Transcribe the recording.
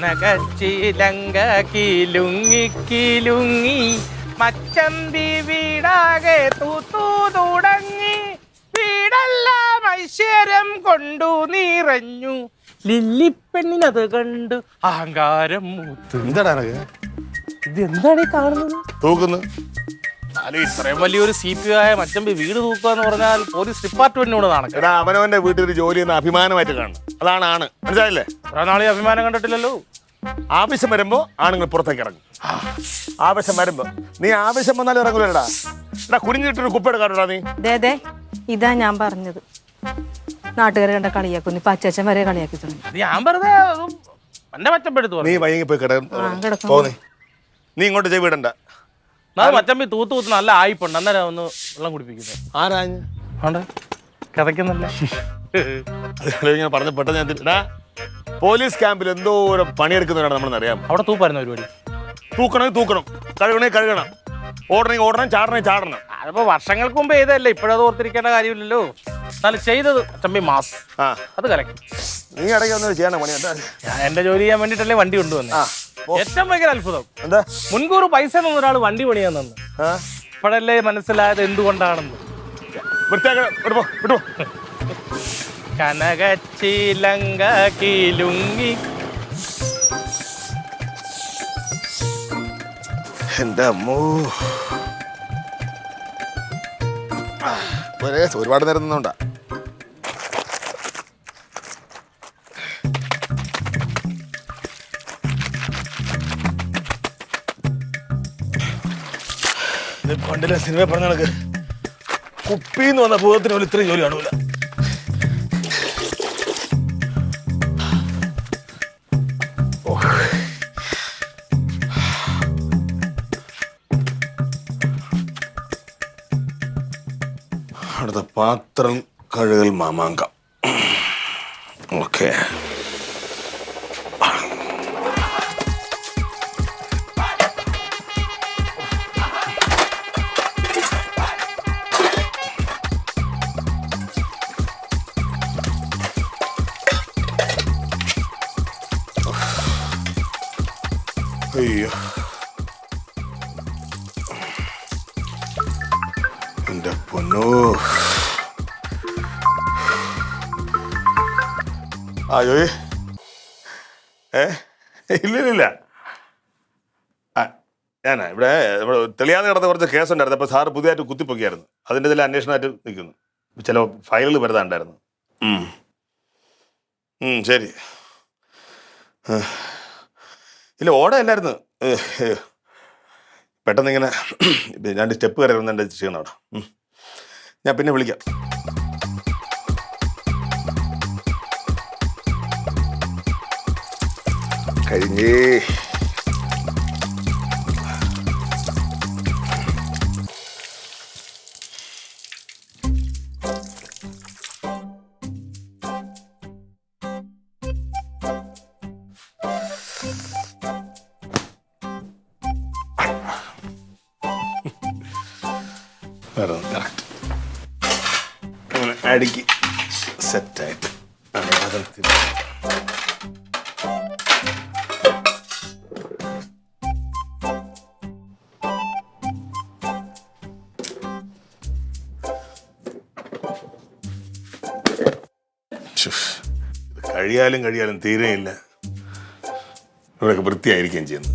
നഗച്ചിലങ്ക കിലുങ്ങി കിലുങ്ങി മച്ചമ്പി വീടാകെ തൂത്തു തുടങ്ങി വീടെല്ലാം ഐശ്വര്യം കൊണ്ടു നിറഞ്ഞു ലില്ലിപ്പെണ്ണിനത് കണ്ടു അഹങ്കാരം മൂത്തു. എന്താടാ ഇത് എന്താണ് ഈ കാണുന്നത്? തൂക്കുന്നു. ഇത്രയും വലിയൊരു CPO ആയ മച്ചമ്പി വീട് തൂക്കുക എന്ന് പറഞ്ഞാൽ പോലീസ് ഡിപ്പാർട്ട്മെന്റിനോട് നടക്കണം. എടാ അവനവന്റെ വീട്ടിൽ ഒരു ജോലി എന്ന അഭിമാനമായിട്ട് കാണണം. അതാണ് ആണ്, മനസ്സിലായില്ലേ? കുറെ നാളെ അഭിമാനം കണ്ടിട്ടില്ലല്ലോ. ആവശ്യം വരുമ്പോ ആണുങ്ങൾ പുറത്തേക്ക് ഇറങ്ങും. ആവശ്യം വരുമ്പോ നീ ആവശ്യം വന്നാലും ഇറങ്ങൂലടാ. എടാ കുനിഞ്ഞിട്ടൊരു കുപ്പ എടുക്കാറുണ്ടാ നീ? ദേ ഇതാ ഞാൻ പറഞ്ഞത്. നാട്ടുകാർ കണ്ട കളിയാക്കുന്നു. ഇപ്പൊ അച്ഛൻ വരെ കളിയാക്കി തുടങ്ങി. ഞാൻ വെറുതെ എന്റെ മച്ചമ്പെടുത്തു. നീ വൈകി പോയി കിടക്കും. നീ ഇങ്ങോട്ട് ചെയ്വിടണ്ട. മച്ചമ്പി തൂത്ത് നല്ല ആയിപ്പുണ്ട്. അന്നേരം ഒന്ന് വെള്ളം കുടിപ്പിക്കുന്നത് ആരാഞ്ഞ് കഥയ്ക്കുന്നല്ല. ഇങ്ങനെ പറഞ്ഞ പെട്ടെന്ന് ഞാൻ പോലീസ് ക്യാമ്പിൽ എന്തോരം പണിയെടുക്കുന്നവരാണ് നമ്മളെന്നറിയാം. അവിടെ തൂപ്പായിരുന്നു പരിപാടി. തൂക്കണമെങ്കിൽ തൂക്കണം, കഴുകണം, ഓടണം, ചാടണം. അതിപ്പോ വർഷങ്ങൾക്ക് മുമ്പ് ചെയ്തല്ലേ, ഇപ്പോഴത് ഓർത്തിരിക്കേണ്ട കാര്യമില്ലല്ലോ. എന്നാലും ചെയ്തത് ചമ്പി മാസ് അത് കലക്കി. നീ ഇടയ്ക്ക് ഒന്ന് ചെയ്യണം പണി. ഞാൻ എന്റെ ജോലി ചെയ്യാൻ വേണ്ടിട്ടല്ലേ വണ്ടി കൊണ്ടുവന്നു. ഏറ്റവും ഭയങ്കര അത്ഭുതം എന്താ, മുൻകൂർ പൈസ ഒരാൾ വണ്ടി പണിയാൻ തന്നു. ഇപ്പോഴല്ലേ മനസ്സിലായത് എന്തുകൊണ്ടാണെന്ന്. കനകച്ചിലങ്ക കിലുങ്ങി. എന്റെ അമ്മോ, ഒരുപാട് നേരം നിന്നുണ്ടാ. പണ്ടിലെ സിനിമ പറഞ്ഞ കണക്ക് കുപ്പിന്ന് വന്ന ഭൂതത്തിന് പോലും ഇത്രയും ജോലി കാണൂല. അടുത്ത പാത്രം കഴുകൽ മാമാങ്കം. ഓക്കെ, അയ്യോ എന്റെ പൊന്നോ. ജോയി ഇല്ലില്ല, ഞാനാ ഇവിടെ തെളിയാതെ കിടന്ന കുറച്ച് കേസുണ്ടായിരുന്നു. അപ്പോൾ സാറ് പുതിയതായിട്ട് കുത്തിപ്പൊക്കിയായിരുന്നു. അതിൻ്റെ ചില അന്വേഷണമായിട്ട് നിൽക്കുന്നു. ചില ഫയലുകൾ വരുതാണ്ടായിരുന്നു. ശരി. ഇല്ല, ഓടയല്ലായിരുന്നു. പെട്ടെന്ന് ഇങ്ങനെ രണ്ട് സ്റ്റെപ്പ് കയറി വന്ന് എൻ്റെ ചെയ്യണം അവിടെ. ഞാൻ പിന്നെ വിളിക്കാം. കഴിഞ്ഞേ. അടുക്കി സെറ്റായിട്ട് കഴിയാലും തീരെയില്ല. ഇവിടെയൊക്കെ വൃത്തിയായിരിക്കുകയും ചെയ്യുന്നു.